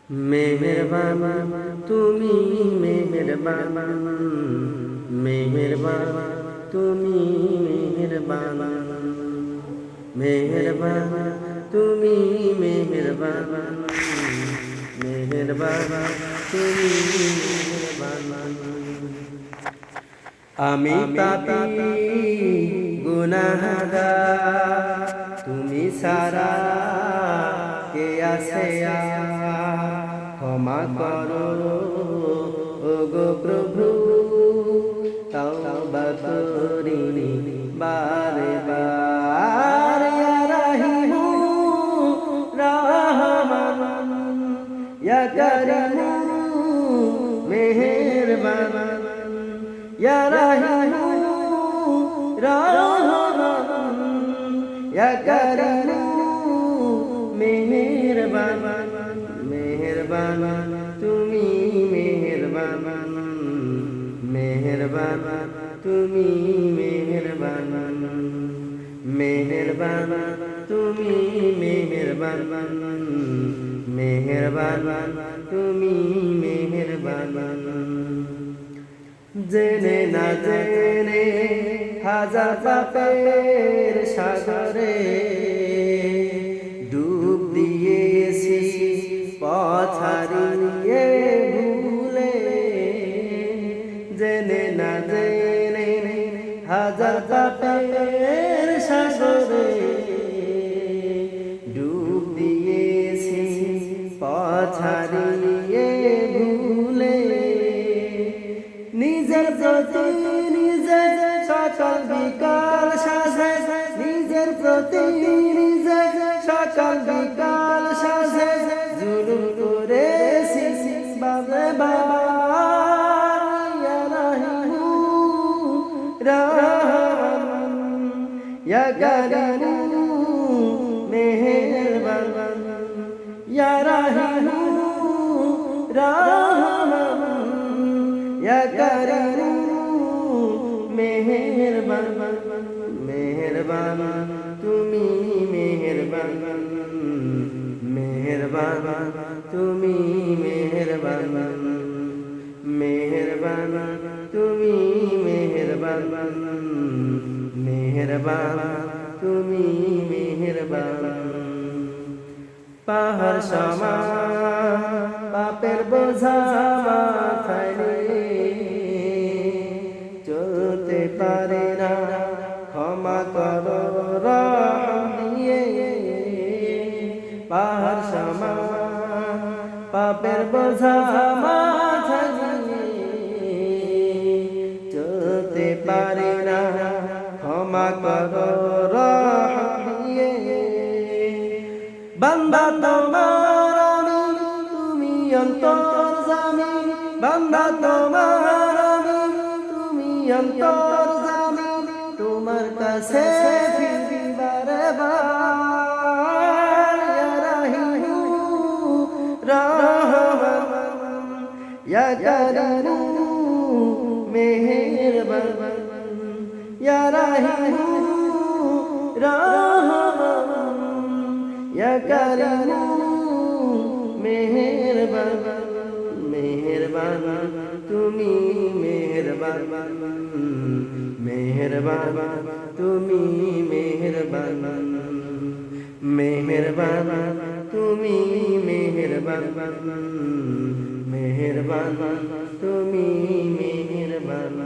মেহেরবান তুমি মেহেরবান, মেহেরবান তুমি মেহেরবান, মেহেরবান তুমি মেহেরবান, মেহেরবান তুমি মেহেরবান। আমি পাপী গুনাহগার, তুমি সারা কে আছে ক্ষমা করো ওগো প্রভু, তওবা করি বারে বার। ইয়া রাহিমু রহমান, ইয়া কারিমু মেহেরবান, ইয়া রাহিমু রহমান, ইয়া কারিমু মেহেরবান, মেহেরবান তুমি মেহেরবান, মেহেরবান তুমি মেহেরবান, মেহেরবান তুমি মেহেরবান, মেহেরবান তুমি মেহেরবান। জেনে না জেনে হাজার পাপের সাগরে ডুব দিয়েছি পথ হারিয়ে ভুলে। জেনে না জেনে হাজার পাপের সাগরে ডুব দিয়েছি পথ হারিয়ে ভুলে। নিজের প্রতি নিজে সকাল বিকাল সাজে, নিজের প্রতি নিজে সকাল বিকাল সাজে জুলুম করেছি বাবে বার। ইয়া রাহিমু রহমান, ইয়া কারিমু মেহেরবান, ইয়া রাহিমু রহমান, ইয়া কারিমু মেহেরবান, মেহেরবান তুমি মেহেরবান, মেহেরবান তুমি মেহেরবান, মেহেরবান তুমি মেহেরবান, মেহেরবান তুমি মেহেরবান। পাহাড় সমান পাপের বোঝা মাথায় নিয়ে চলতে পারে না, ক্ষমা করো রহম দিয়ে। পাহাড় সমান পাপের বোঝা মাথায় নিয়ে চলতে পারে না, ক্ষমা করো রহম দিয়ে। বান্দা তোমার আমি, তুমি অন্তর্যামী, বান্দা তোমার আমি, তুমি অন্তর্যামী, তোমার কাছে ফিরি বারে বার। ইয়া রাহিমু রহমান, ইয়া কারিমু মেহেরবান, ইয়া রাহিমু রহমান, ইয়া কারিমু মেহেরবান, মেহেরবান তুমি মেহেরবান, মেহেরবান তুমি মেহেরবান, মেহেরবান তুমি মেহেরবান, মেহেরবান তুমি মেহেরবান।